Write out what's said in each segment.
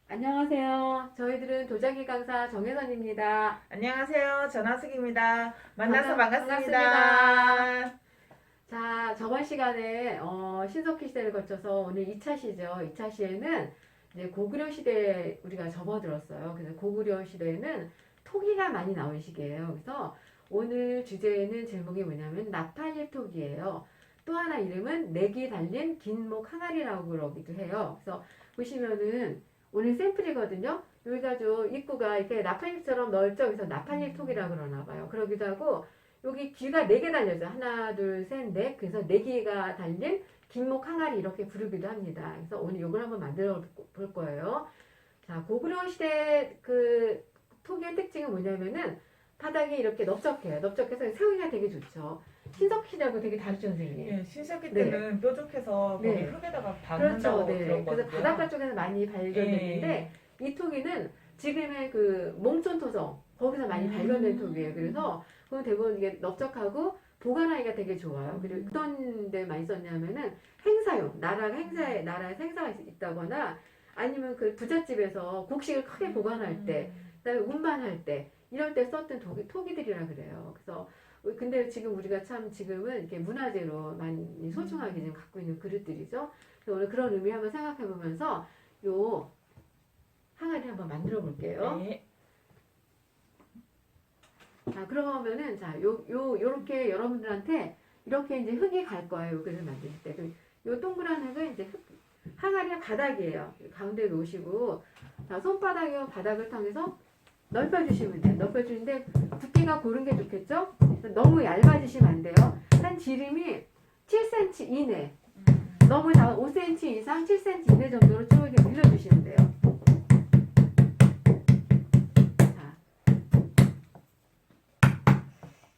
안녕하세요. 저희들은 도자기 강사 정혜선입니다. 안녕하세요. 전하숙입니다. 만나서 반갑습니다. 반갑습니다. 자, 저번 시간에 신석기 시대를 거쳐서 오늘 2차 시죠. 2차 시에는 이제 고구려 시대에 우리가 접어들었어요. 그래서 고구려 시대에는 토기가 많이 나온 시기예요. 그래서 오늘 주제는 제목이 뭐냐면 나팔잎 토기예요. 또 하나 이름은 내기 달린 긴목 항아리라고 그러기도 해요. 그래서 보시면은 오늘 샘플이거든요. 여기가 좀 입구가 이렇게 나팔잎처럼 넓죠. 그래서 나팔잎 톡이라고 그러나 봐요. 그러기도 하고 여기 귀가 4개 달려져. 하나, 둘, 셋, 넷. 그래서 4개가 달린 긴목 항아리 이렇게 부르기도 합니다. 그래서 오늘 이걸 한번 만들어 볼 거예요. 자, 고구려 시대 그 톡의 특징은 뭐냐면은 바닥이 이렇게 넓적해요. 넓적해서 세우기가 되게 좋죠. 신석기라고 되게 다르죠, 선생님. 예, 신석기 네. 때는 뾰족해서 거기 네. 흙에다가 그렇죠. 박는다고 네. 그래서 들었거든요. 바닷가 쪽에서 많이 발견됐는데 이 토기는 지금의 그 몽촌 토성 거기서 많이 발견된 토기예요. 그래서 그건 대부분 이게 넓적하고 보관하기가 되게 좋아요. 그리고 어떤 데 많이 썼냐면은 행사용 나라에서 행사가 있다거나 아니면 그 부잣집에서 곡식을 크게 보관할 때 그다음에 운반할 때 이럴 때 썼던 토기들이라 그래요. 그래서 근데 지금 우리가 참 지금은 이렇게 문화재로 많이 소중하게 지금 갖고 있는 그릇들이죠. 그래서 오늘 그런 의미 한번 생각해 보면서 요 항아리 한번 만들어 볼게요. 네. 자, 그러면은 자, 요렇게 여러분들한테 이렇게 이제 흙이 갈 거예요. 요 그릇을 만들 때. 요 동그란 흙은 이제 항아리의 바닥이에요. 가운데 놓으시고 자, 손바닥이와 바닥을 통해서 넓혀주시면 돼요. 넓혀주는데 두께가 고른 게 좋겠죠? 너무 얇아지시면 안 돼요. 한 지름이 7cm 이내, 너무 작은 5cm 이상 7cm 이내 정도로 쭉 이렇게 밀려주시면 돼요. 자,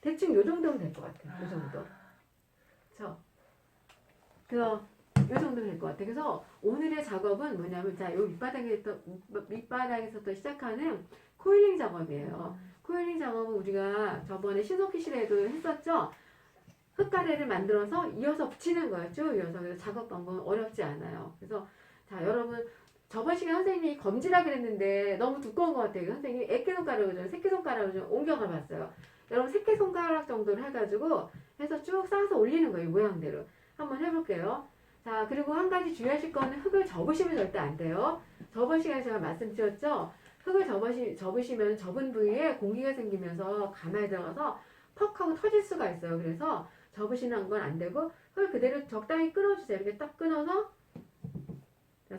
대충 요 정도면 될 것 같아요. 요 정도. 그래서 요 정도 될 것 같아요. 그래서 오늘의 작업은 뭐냐면 자, 요 밑바닥에서부터 시작하는 코일링 작업이에요. 코일링 작업은 우리가 저번에 신석기 시대에도 했었죠. 흙가래를 만들어서 이어서 붙이는 거예요. 쭉 이어서. 그래서 작업 방법은 어렵지 않아요. 그래서 자, 여러분 저번 시간에 선생님이 검지라 그랬는데 너무 두꺼운 것 같아요. 선생님이 애끼손가락을 좀 새끼손가락을 좀 옮겨가 봤어요. 여러분 새끼손가락 정도를 해가지고 해서 쭉 쌓아서 올리는 거예요. 모양대로. 한번 해볼게요. 자, 그리고 한 가지 주의하실 거는 흙을 접으시면 절대 안 돼요. 저번 시간에 제가 말씀드렸죠. 흙을 접으시면 접은 부위에 공기가 생기면서 가마에 들어가서 퍽 하고 터질 수가 있어요. 그래서 접으시는 건 안 되고 흙을 그대로 적당히 끊어주세요. 이렇게 딱 끊어서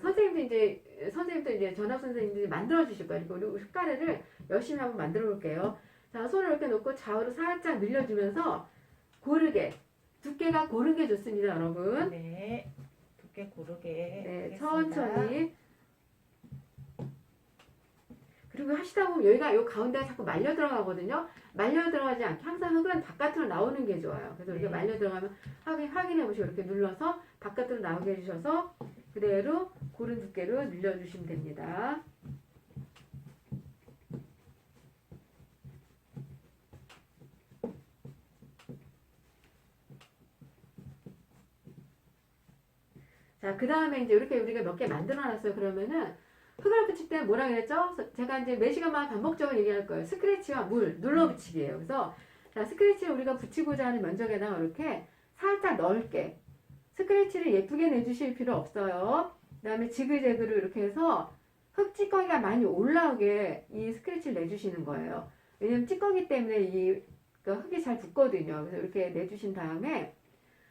선생님도 이제 전학 선생님들이 만들어 주실 거예요. 그리고 흙가래를 열심히 한번 만들어 볼게요. 자, 손을 이렇게 놓고 좌우로 살짝 늘려주면서 고르게 두께가 고른 게 좋습니다, 여러분. 네. 두께 고르게. 네, 하겠습니다. 천천히. 그리고 하시다 보면 여기가 요 가운데가 자꾸 말려 들어가거든요. 말려 들어가지 않게 항상 흙은 바깥으로 나오는 게 좋아요. 그래서 이렇게 말려 들어가면 확인해 보시고 이렇게 눌러서 바깥으로 나오게 해주셔서 그대로 고른 두께로 늘려주시면 됩니다. 자, 그 다음에 이제 이렇게 우리가 몇 개 만들어 놨어요. 그러면은 흙을 붙일 때 뭐라 그랬죠? 제가 이제 매 시간마다 반복적으로 얘기할 거예요. 스크래치와 물, 눌러 붙이기예요. 그래서 자, 스크래치를 우리가 붙이고자 하는 면적에다가 이렇게 살짝 넓게 스크래치를 예쁘게 내주실 필요 없어요. 그 다음에 지그재그로 이렇게 해서 흙 찌꺼기가 많이 올라오게 이 스크래치를 내주시는 거예요. 왜냐면 찌꺼기 때문에 그러니까 흙이 잘 붙거든요. 그래서 이렇게 내주신 다음에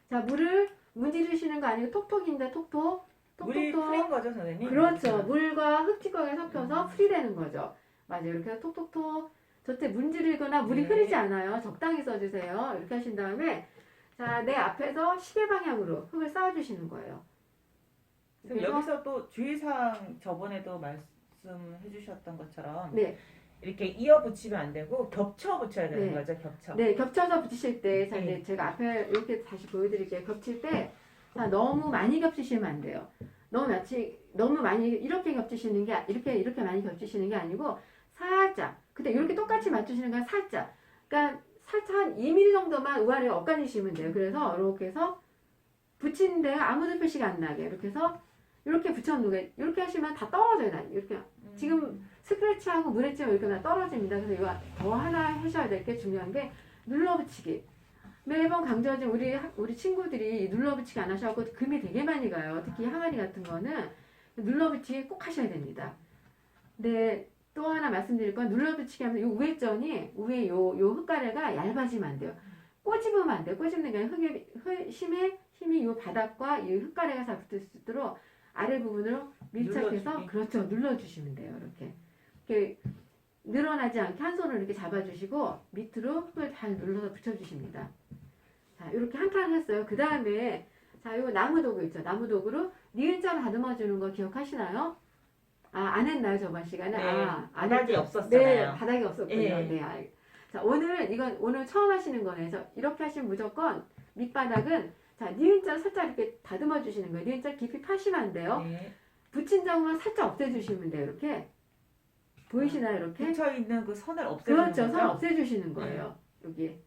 자, 물을 문지르시는 거 아니고 톡톡인데 톡톡 물이 풀린 거죠, 선생님? 그렇죠. 물과 흙찌꺼기가 섞여서 풀이 되는 거죠. 맞아요. 이렇게 해서 톡톡톡 저때 문지르거나 물이 네. 흐르지 않아요. 적당히 써주세요. 이렇게 하신 다음에 자, 내 앞에서 시계 방향으로 흙을 쌓아주시는 거예요. 그럼 여기서 또 주의사항 저번에도 말씀해 주셨던 것처럼 네, 이렇게 이어 붙이면 안 되고 겹쳐 붙여야 되는 네. 거죠, 겹쳐. 네, 겹쳐서 붙이실 때, 자, 네. 이제 제가 앞에 이렇게 다시 보여드릴게요. 겹칠 때, 자, 너무 많이 겹치시면 안 돼요. 너무 많이 이렇게 겹치시는 게, 이렇게 많이 겹치시는 게 아니고, 살짝. 근데 이렇게 똑같이 맞추시는 건 살짝. 그러니까 살짝 한 2mm 정도만 우아래 엇갈리시면 돼요. 그래서 이렇게 해서 붙이는 데가 아무도 표시가 안 나게. 이렇게 해서 이렇게 붙여놓게 이렇게 하시면 다 떨어져요. 다 이렇게 지금 스크래치하고 물엣지만 이렇게 다 떨어집니다. 그래서 이거 더 하나 하셔야 될 게 중요한 게 눌러붙이기. 매번 강조하지만 우리 친구들이 눌러붙이기 안 하셔서 금이 되게 많이 가요. 특히 항아리 같은 거는 눌러붙이기 꼭 하셔야 됩니다. 근데 또 하나 말씀드릴 건 눌러붙이기 하면 요 위에 전이 위에 요 흙가래가 얇아지면 안 돼요. 꼬집으면 안 돼요. 꼬집는 게 아니라 힘이 요 바닥과 이 흙가래가 잘 붙을 수 있도록 아래 부분으로 밀착해서 눌러주기. 그렇죠. 눌러주시면 돼요. 이렇게 늘어나지 않게 한 손으로 이렇게 잡아주시고 밑으로 흙을 잘 눌러서 붙여주십니다. 자, 이렇게 한 칸 했어요. 그 다음에 자, 요 나무 도구 있죠. 나무 도구로 니은자로 다듬어주는 거 기억하시나요? 안 했나요 저번 시간에? 네, 안 바닥이 했죠. 없었잖아요. 네, 바닥이 없었군요. 예. 네, 자, 오늘 처음 하시는 거네요. 그래서 이렇게 하시면 무조건 밑바닥은 자, 니은자로 살짝 이렇게 다듬어 주시는 거예요. 니은자 깊이 파시면 안 돼요. 네. 붙인 점만 살짝 없애주시면 돼요. 이렇게 보이시나요? 이렇게? 붙여 있는 그 선을 없애주는 그렇죠. 거죠. 선 없애주시는 거예요. 여기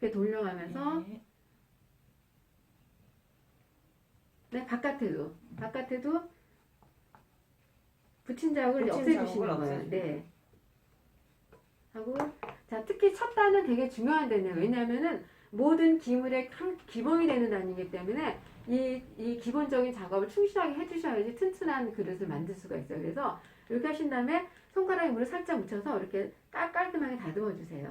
이렇게 돌려가면서 네. 네, 바깥에도 붙인 자국을 붙인 없애주시는 자국을 거예요. 없애주는 네. 하고 자, 특히 첫 단은 되게 중요한 단이에요. 왜냐하면은 모든 기물의 기본이 되는 단이기 때문에 이 기본적인 작업을 충실하게 해주셔야지 튼튼한 그릇을 만들 수가 있어요. 그래서 이렇게 하신 다음에 손가락에 물을 살짝 묻혀서 이렇게 깔끔하게 다듬어 주세요.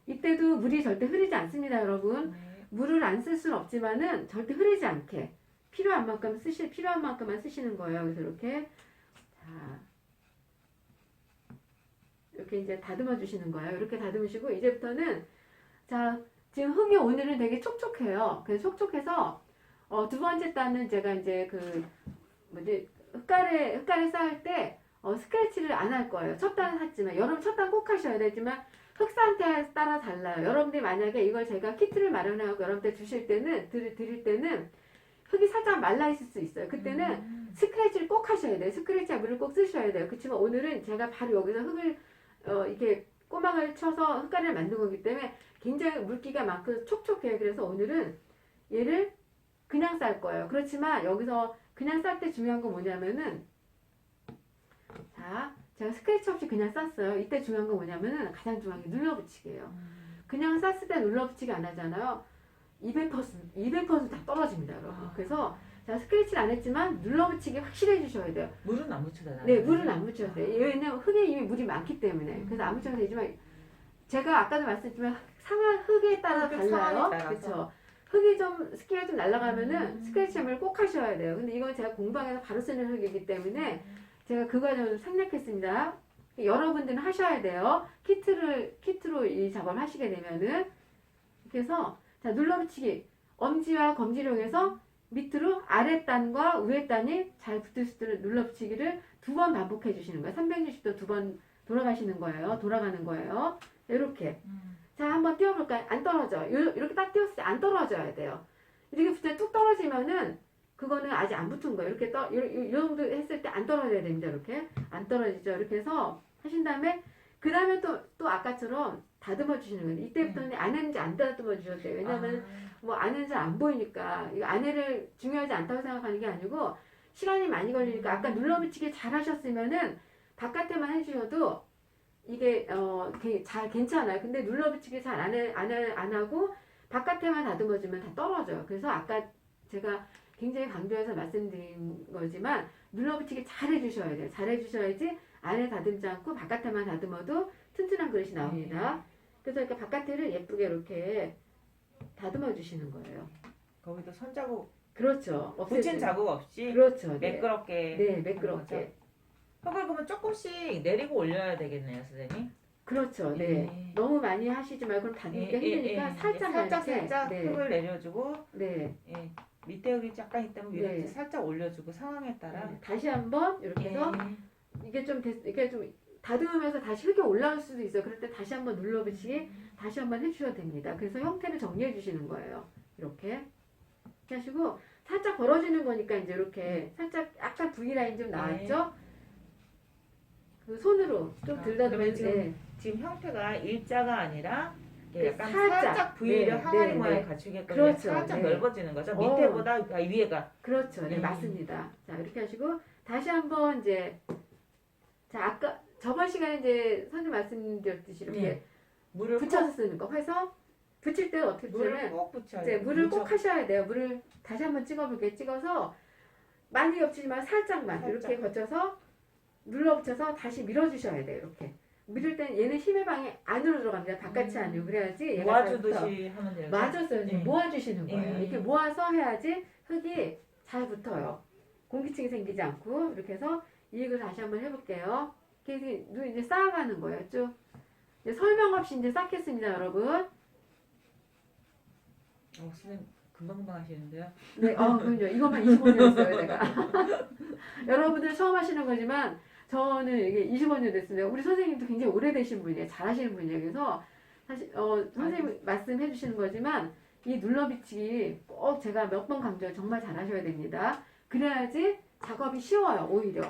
이때도 물이 절대 흐르지 않습니다, 여러분. 네. 물을 안 쓸 수는 없지만은 절대 흐르지 않게 필요한 만큼만 쓰시는 거예요. 그래서 이렇게 자, 이렇게 이제 다듬어 주시는 거예요. 이렇게 다듬으시고 이제부터는 자, 지금 흙이 오늘은 되게 촉촉해요. 그래서 촉촉해서 두 번째 단은 제가 이제 흙가래 쌓을 때 스크래치를 안 할 거예요. 첫 단은 했지만 여러분 첫 단 꼭 하셔야 되지만 흙 상태에 따라 달라요. 여러분들이 만약에 이걸 제가 키트를 마련하고 여러분들 드릴 때는 흙이 살짝 말라 있을 수 있어요. 그때는 스크래치를 꼭 하셔야 돼요. 스크래치와 물을 꼭 쓰셔야 돼요. 그렇지만 오늘은 제가 바로 여기서 흙을 이렇게 꼬막을 쳐서 흙가루를 만든 거기 때문에 굉장히 물기가 많고 촉촉해요. 그래서 오늘은 얘를 그냥 쌀 거예요. 그렇지만 여기서 그냥 쌀 때 중요한 건 뭐냐면은 자, 제가 스크래치 없이 그냥 쌌어요. 이때 중요한 건 뭐냐면은 가장 중요한 게 눌러붙이기예요. 그냥 쌌을 때 눌러붙이기 안 하잖아요. 200%다 떨어집니다, 여러분. 그래서 자, 스크래치를 안 했지만 눌러붙이기 확실히 해주셔야 돼요. 물은 안 묻혀잖아요. 네, 물은 안 묻혀도 돼요. 왜냐면 흙에 이미 물이 많기 때문에. 그래서 안 묻혀도 되지만 제가 아까도 말씀드렸지만 상한 흙에 따라 흙의 달라요. 상황에 따라서. 그렇죠. 흙이 좀 스키가 좀 날아가면은 스크래치 함을 꼭 하셔야 돼요. 근데 이건 제가 공방에서 바로 쓰는 흙이기 때문에 제가 그 과정을 생략했습니다. 여러분들은 하셔야 돼요. 키트로 이 작업을 하시게 되면은 이렇게 해서 자, 눌러붙이기 엄지와 검지력에서 밑으로 아랫단과 위에단이 잘 붙을 수 있도록 눌러붙이기를 2번 반복해 주시는 거예요. 360도 2번 돌아가는 거예요. 이렇게. 자, 한번 띄워볼까요? 안 떨어져. 이렇게 딱 띄웠을 때 안 떨어져야 돼요. 이렇게 붙여 뚝 떨어지면은 그거는 아직 안 붙은 거예요. 이렇게 이 정도 했을 때 안 떨어져야 됩니다. 이렇게. 안 떨어지죠. 이렇게 해서 하신 다음에 그 다음에 또 아까처럼 다듬어 주시는 거예요. 이때부터는 안 했는지 안 다듬어 주셔도 돼요. 왜냐면 안 했는지 안 보이니까 이거 안에를 중요하지 않다고 생각하는 게 아니고 시간이 많이 걸리니까 아까 눌러붙이기 잘 하셨으면은 바깥에만 해주셔도 이게 잘 괜찮아요. 근데 눌러붙이기 잘 안 하고 바깥에만 다듬어주면 다 떨어져요. 그래서 아까 제가 굉장히 강조해서 말씀드린 거지만 눌러붙이기 잘 해주셔야 돼요. 잘 해주셔야지 안에 다듬지 않고 바깥에만 다듬어도 튼튼한 그릇이 나옵니다. 그래서 이렇게 바깥에를 예쁘게 이렇게 다듬어 주시는 거예요. 거기도 손자국 그렇죠. 붙인 없애주는. 자국 없이 그렇죠. 네. 매끄럽게. 네, 매끄럽게. 흙을 그러면 조금씩 내리고 올려야 되겠네요, 선생님. 그렇죠. 네. 너무 많이 하시지 말고 그럼 다듬기가 힘드니까 살짝 네. 흙을 내려주고 네. 예. 밑에 흙이 약간 있다면 위로 네. 살짝 올려주고 상황에 따라 네. 다시 한번 이렇게 해서 이게 좀 다듬으면서 다시 흙이 올라올 수도 있어요. 그럴 때 다시 한번 눌러붙이기 다시 한번 해주셔도 됩니다. 그래서 형태를 정리해 주시는 거예요. 이렇게 하시고 살짝 벌어지는 거니까 이제 이렇게 살짝 약간 V라인 좀 나왔죠? 그 손으로 좀 그러면 들다듬으면 지금 형태가 일자가 아니라 이렇게 약간 살짝. 살짝 V를 네, 항아리 네, 모양에 네. 갖추게끔 그렇죠. 살짝 네. 넓어지는 거죠. 밑에보다 위에가. 그렇죠. 네, 맞습니다. 자, 이렇게 하시고 다시 한번 이제 자, 아까 저번 시간에 이제 선생님 말씀드렸듯이 이렇게 네. 물을 붙여서 쓰는 거. 해서 붙일 때 어떻게 물을 붙이냐면 꼭 붙여야 이제 돼요. 물을 꼭 하셔야 돼요. 물을 다시 한번 찍어볼게요. 찍어서 많이 겹치지만 살짝만 살짝. 이렇게 거쳐서 눌러 붙여서 다시 밀어주셔야 돼요. 이렇게 밀을 땐 얘는 힘의 방이 안으로 들어갑니다. 바깥이 아니고 그래야지 얘가 잘 붙어. 모아주듯이 하면 돼요. 맞았어요. 네. 모아주시는 거예요. 네. 이렇게 모아서 해야지 흙이 잘 붙어요. 공기층이 생기지 않고 이렇게 해서 이익을 다시 한번 해볼게요. 이렇게 이제 쌓아가는 거예요. 쭉 이제 설명 없이 이제 쌓겠습니다, 여러분. 선생님 금방금방 하시는데요. 네, 그럼요. 이것만 25년 했어요, 내가. 여러분들 처음 하시는 거지만 저는 이게 25년 됐습니다. 우리 선생님도 굉장히 오래되신 분이에요. 잘하시는 분이에요. 그래서 사실 선생님 말씀해 주시는 거지만 이 눌러비치기 꼭 제가 몇 번 강조해요. 정말 잘하셔야 됩니다. 그래야지 작업이 쉬워요. 오히려.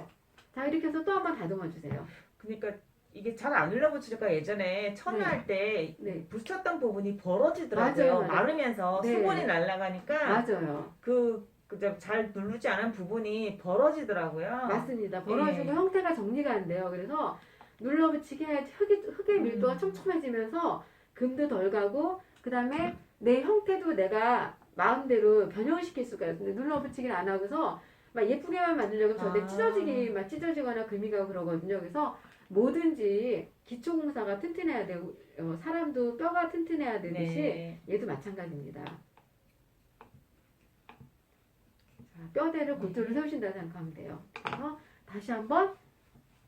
자, 이렇게 해서 또 한 번 다듬어 주세요. 그러니까 이게 잘 안 눌러붙으니까 예전에 처음에 네. 할 때 네. 붙였던 부분이 벌어지더라고요. 맞아요, 맞아요. 마르면서 네. 수분이 날아가니까 맞아요. 잘 누르지 않은 부분이 벌어지더라고요. 맞습니다. 벌어지고 네. 형태가 정리가 안 돼요. 그래서 눌러붙이기 해야지 흙의 밀도가 촘촘해지면서 금도 덜 가고 그 다음에 내 형태도 내가 마음대로 변형을 시킬 수가 있어요. 근데 눌러붙이기를 안 하고서 막 예쁘게만 만들려고 저한테 찢어지거나 금이 가고 그러거든요. 그래서 뭐든지 기초공사가 튼튼해야 되고 사람도 뼈가 튼튼해야 되듯이 네. 얘도 마찬가지입니다. 자, 뼈대를 골조를 세우신다 생각하면 돼요. 그래서 다시 한번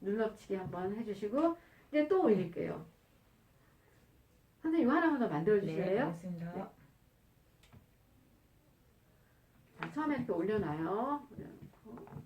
눌러붙이기 한번 해주시고 이제 또 올릴게요. 선생님 이거 하나만 더 만들어 네, 주실래요? 알겠습니다. 네. 자, 처음에 이렇게 올려놔요. 올려놓고.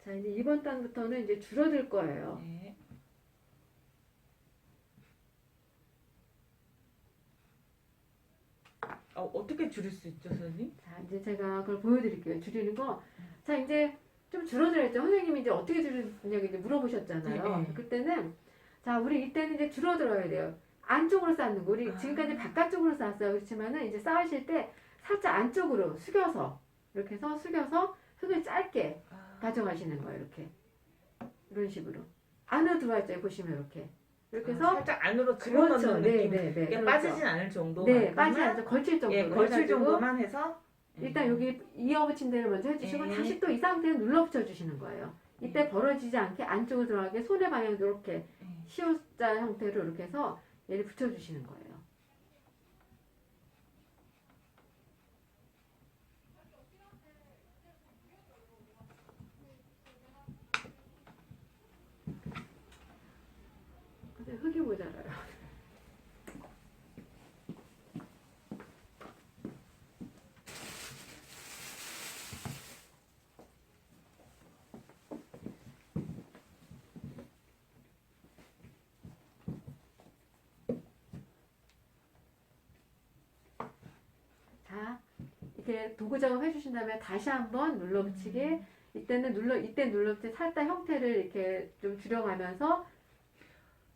자, 이제 이번 단부터는 이제 줄어들 거예요. 네. 어떻게 줄일 수 있죠, 선생님? 자, 이제 제가 그걸 보여드릴게요. 줄이는 거. 자, 이제 좀 줄어들었죠. 선생님이 이제 어떻게 줄이냐고 이제 물어보셨잖아요. 네. 그때는, 자, 우리 이때는 이제 줄어들어야 돼요. 안쪽으로 쌓는 거. 우리 지금까지 바깥쪽으로 쌓았어요. 그렇지만은 이제 쌓으실 때 살짝 안쪽으로 숙여서, 이렇게 해서 숙여서 흙을 짧게 가져가시는 거예요. 이렇게. 이런 식으로. 안으로 들어와 있죠. 보시면 이렇게. 이렇게 해서. 살짝 안으로 그렇죠. 집어넣는 네, 느낌. 네, 네. 이게 그렇죠. 빠지진 않을 정도. 네, 빠지지 않죠. 걸칠 정도로. 예, 걸칠 해가지고 정도만 해서 일단 여기 이어붙인 데를 먼저 해주시고 네. 다시 또 이 상태에 눌러 붙여주시는 거예요. 이때 벌어지지 않게 안쪽으로 들어가게 손의 방향도 이렇게 시옷자 형태로 이렇게 해서 얘를 붙여주시는 거예요. 근데 흙이 모자라요. 자, 이렇게 도구 작업 해주신 다음에 다시 한번 눌러붙이기. 이때 눌러붙이 살짝 형태를 이렇게 좀 줄여가면서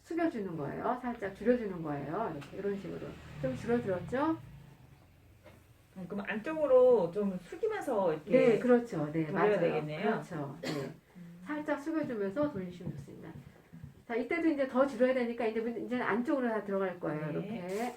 숙여주는 거예요. 살짝 줄여주는 거예요. 이렇게 이런 식으로 좀 줄어들었죠? 그럼 안쪽으로 좀 숙이면서 이렇게 네, 그렇죠. 네, 돌려야 맞아요. 되겠네요. 그렇죠. 네. 살짝 숙여주면서 돌리시면 좋습니다. 자, 이때도 이제 더 줄여야 되니까 이제는 안쪽으로 다 들어갈 거예요. 네. 이렇게.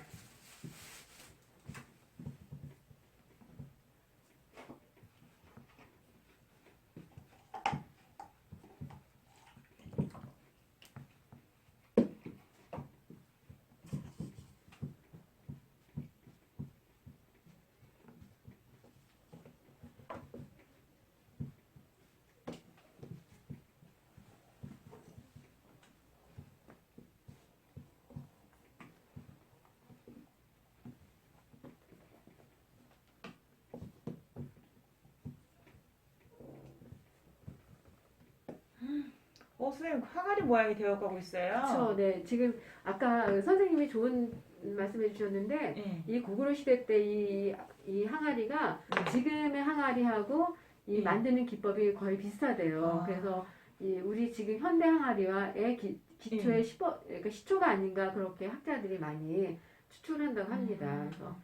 선생님 항아리 모양이 되어가고 있어요. 그렇죠. 네, 지금 아까 선생님이 좋은 말씀해 주셨는데 네. 이 고구려 시대 때 이 항아리가 네. 지금의 항아리하고 이 네. 만드는 기법이 거의 비슷하대요. 아. 그래서 우리 지금 현대 항아리와의 기초의 그러니까 시초가 아닌가 그렇게 학자들이 많이 추출한다고 합니다. 그래서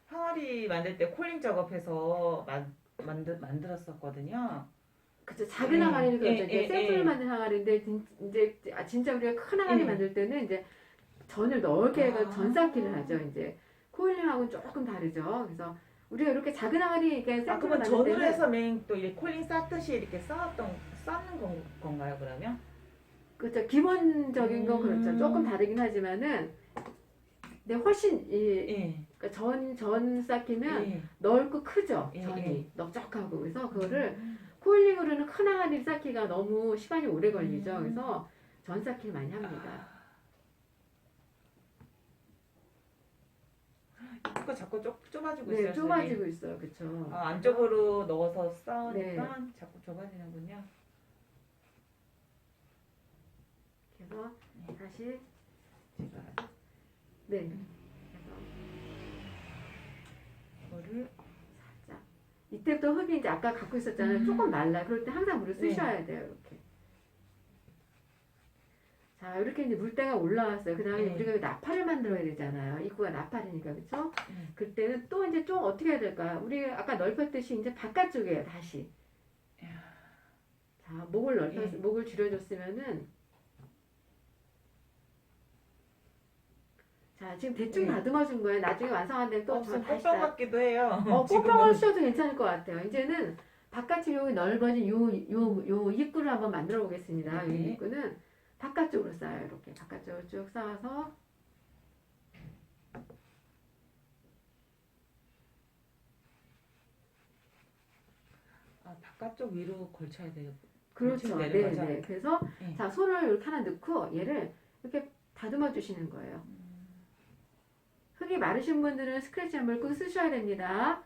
항아리 만들 때 콜링 작업해서 만들었었거든요. 그쵸, 작은 예, 항아리는 그렇죠. 예, 이제 예, 샘플을 예. 만든 항아리인데 이제 진짜 우리가 큰 항아리 예. 만들 때는 이제 전을 넓게 해서 아. 전 쌓기를 하죠. 이제 코일링하고는 조금 다르죠. 그래서 우리가 이렇게 작은 항아리 이렇게 샘플을 그러면 만들 전으로 때는 해서 또 이렇게 콜링 쌓듯이 이렇게 쌓는 건가요, 그러면? 그렇죠. 기본적인 건 그렇죠. 조금 다르긴 하지만은 근데 훨씬 예. 그러니까 전 쌓기는 예. 넓고 크죠. 예, 전이 예. 넓적하고 그래서 그거를 코일링으로는 큰 항아리 쌓기가 너무 시간이 오래 걸리죠. 그래서 전 쌓기를 많이 합니다. 이거 자꾸 좁아지고 네, 있어요. 좁아지고 있어요. 그렇죠. 안쪽으로 넣어서 쌓으니까 네. 자꾸 좁아지는군요. 그래서 다시 제가 네. 그래서 이거를 살짝 이때부터 흙이 이제 아까 갖고 있었잖아요. 조금 말라. 그럴 때 항상 물을 네. 쓰셔야 돼요. 이렇게. 자, 이렇게 이제 물때가 올라왔어요. 그 다음에 네. 우리가 나팔을 만들어야 되잖아요. 입구가 나팔이니까, 그렇죠? 네. 그때는 또 이제 좀 어떻게 해야 될까요? 우리 아까 넓혔듯이 이제 바깥쪽에 다시. 자, 네. 목을 줄여줬으면은 자, 지금 대충 네. 다듬어준 거예요. 나중에 완성한 데는 또 무슨 다시 꽃병 같기도 해요. 꽃병을 씌워도 괜찮을 것 같아요. 이제는 바깥쪽 여기 넓어진 요 입구를 한번 만들어 보겠습니다. 네. 이 입구는 바깥쪽으로 쌓아요. 이렇게 바깥쪽으로 쭉 쌓아서 바깥쪽 위로 걸쳐야 돼요. 그렇죠. 걸쳐야 네, 되는 거죠? 네. 그래서 네. 자, 손을 이렇게 하나 넣고 얘를 이렇게 다듬어 주시는 거예요. 흙이 마르신 분들은 스크래치 한번 꼭 쓰셔야 됩니다.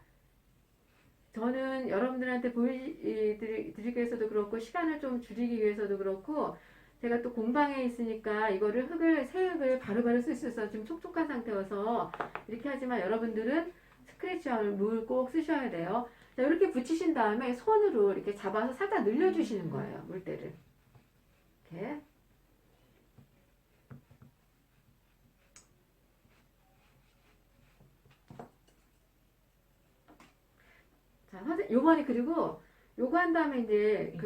저는 여러분들한테 보여드리기 위해서도 그렇고 시간을 좀 줄이기 위해서도 그렇고 제가 또 공방에 있으니까 이거를 새 흙을 바로바로 쓸 수 있어서 지금 촉촉한 상태여서 이렇게 하지만 여러분들은 스크래치와 물 꼭 쓰셔야 돼요. 자, 이렇게 붙이신 다음에 손으로 이렇게 잡아서 살짝 늘려주시는 거예요. 물때를. 이렇게. 자, 요번에 그리고 요거 한 다음에 이제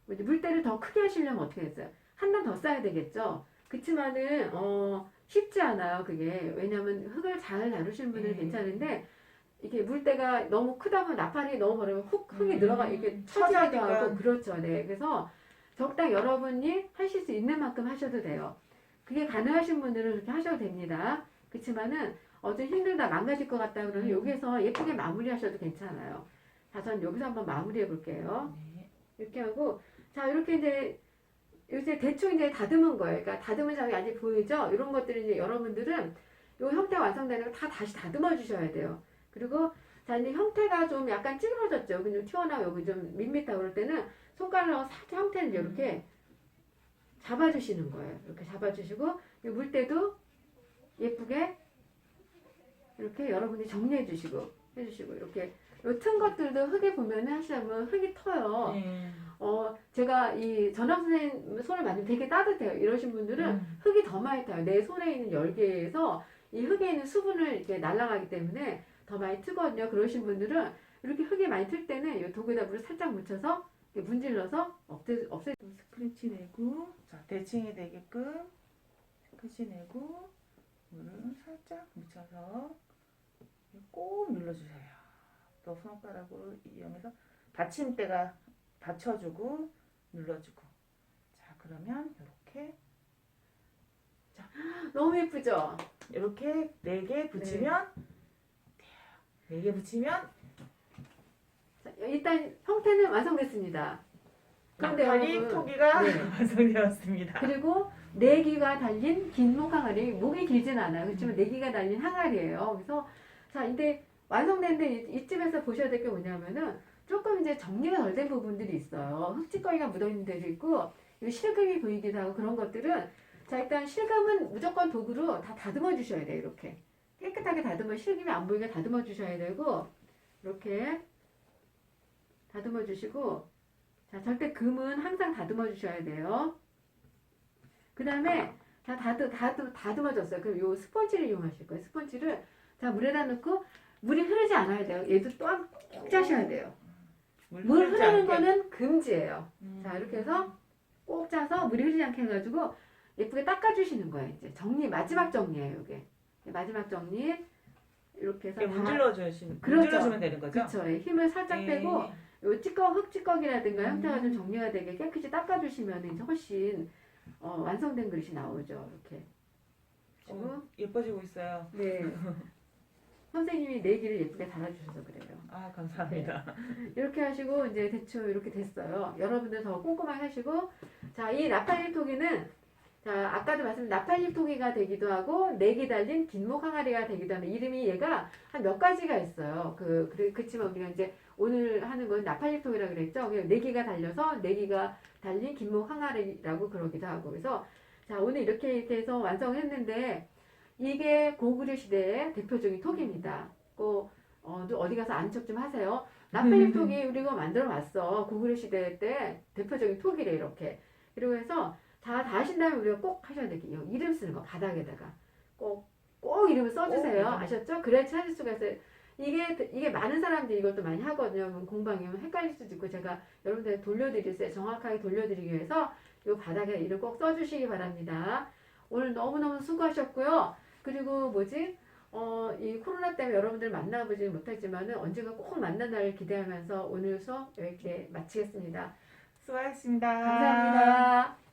뭐지, 물때를 더 크게 하시려면 어떻게 했어요? 한 단 더 쌓아야 되겠죠? 그치만은, 쉽지 않아요, 그게. 왜냐면 흙을 잘 다루시는 분들은 괜찮은데, 이게 물때가 너무 크다 보면 나팔이 너무 버리면 흙이 들어가, 이렇게 처지기도 하고, 그렇죠. 네. 그래서 적당히 여러분이 하실 수 있는 만큼 하셔도 돼요. 그게 가능하신 분들은 그렇게 하셔도 됩니다. 그치만은, 좀 힘들다, 망가질 것 같다 그러면 여기서 예쁘게 마무리 하셔도 괜찮아요. 자, 전 여기서 한번 마무리 해볼게요. 네. 이렇게 하고, 자, 이렇게 이제 대충 이제 다듬은 거예요. 그러니까 다듬은 장이 아직 보이죠? 이런 것들이 이제 여러분들은 이 형태가 완성되는 거 다 다시 다듬어 주셔야 돼요. 그리고, 자, 이제 형태가 좀 약간 찌그러졌죠? 여기 좀 튀어나오고 여기 좀 밋밋하고 그럴 때는 손가락으로 살짝 형태를 이렇게 잡아주시는 거예요. 이렇게 잡아주시고, 이 물때도 예쁘게 이렇게 여러분이 정리해 주시고 해주시고 이렇게 요 튼 것들도 흙에 보면은 하시면 흙이 터요. 네. 제가 이 전학 선생님 손을 만지면 되게 따뜻해요. 이러신 분들은 흙이 더 많이 타요. 내 손에 있는 열기에서 이 흙에 있는 수분을 이렇게 날아가기 때문에 더 많이 트거든요. 그러신 분들은 이렇게 흙이 많이 틀 때는 이 도구에다 물을 살짝 묻혀서 이렇게 문질러서 없애. 스크래치 내고, 자, 대칭이 되게끔 스크래치 내고, 물을 살짝 묻혀서 꼭 눌러주세요. 또 손가락으로 이용해서 받침대가 받쳐주고 눌러주고. 자, 그러면 이렇게 너무 예쁘죠? 이렇게 4개 붙이면 돼요. 4개 붙이면 자, 일단 형태는 완성됐습니다. 그런데 나팔이 여러분, 토기가 네. 완성되었습니다. 그리고 4기가 달린 긴 목 항아리, 목이 길진 않아요. 그렇지만 4기가 달린 항아리예요. 그래서 자, 이제 완성된데 이쯤에서 보셔야 될 게 뭐냐면은 조금 이제 정리가 덜 된 부분들이 있어요. 흙찌꺼기가 묻어있는 데도 있고 이거 실금이 보이기도 하고 그런 것들은 자 일단 실금은 무조건 도구로 다 다듬어 주셔야 돼요. 이렇게 깨끗하게 다듬어 실금이 안 보이게 다듬어 주셔야 되고 이렇게 다듬어 주시고 자 절대 금은 항상 다듬어 주셔야 돼요. 그 다음에 다 다듬어졌어요. 그럼 요 스펀지를 이용하실 거예요. 스펀지를 자 물에다 넣고 물이 흐르지 않아야 돼요. 얘도 또한 꼭 짜셔야 돼요. 물 흐르는 거는 금지예요. 자 이렇게 해서 꼭 짜서 물이 흐르지 않게 해가지고 예쁘게 닦아주시는 거예요. 이제 정리 마지막 정리예요. 이게 마지막 정리 이렇게 해서 문질러주시면 그렇죠. 문질러주면 되는 거죠? 그렇죠. 힘을 살짝 빼고 요 흙찌꺼기라든가 형태가 좀 정리가 되게 깨끗이 닦아주시면 이제 훨씬 완성된 그릇이 나오죠. 이렇게. 그리고 예뻐지고 있어요. 네. 선생님이 내기를 예쁘게 달아주셔서 그래요. 아 감사합니다. 이렇게 하시고 이제 대충 이렇게 됐어요. 여러분들 더 꼼꼼하게 하시고 자 이 나팔잎 토기는 자 아까도 말씀드린 나팔잎 토기가 되기도 하고 내기 달린 긴목 항아리가 되기도 하는 이름이 얘가 한 몇 가지가 있어요. 그렇지만 우리가 이제 오늘 하는 건 나팔잎 토기라 그랬죠. 그냥 내기가 달려서 내기가 달린 긴목 항아리라고 그러기도 하고 그래서 자 오늘 이렇게 해서 완성했는데 이게 고구려 시대의 대표적인 톡입니다. 어디 가서 아는 척 좀 하세요. 나팔잎 톡이 우리가 만들어 왔어. 고구려 시대 때 대표적인 톡이래 이렇게. 그리고 해서 다 하신 다음에 우리가 꼭 하셔야 될 게 이름 쓰는 거 바닥에다가 꼭 이름을 써주세요. 아셨죠? 그래야 찾을 수가 있어요. 이게 많은 사람들이 이걸 또 많이 하거든요. 공방이면 헷갈릴 수도 있고 제가 여러분들 정확하게 돌려드리기 위해서 이 바닥에 이름 꼭 써주시기 바랍니다. 오늘 너무너무 수고하셨고요. 그리고 이 코로나 때문에 여러분들 만나보지 못했지만은 언젠가 꼭 만난 날을 기대하면서 오늘 수업 여기에 마치겠습니다. 수고하셨습니다. 감사합니다.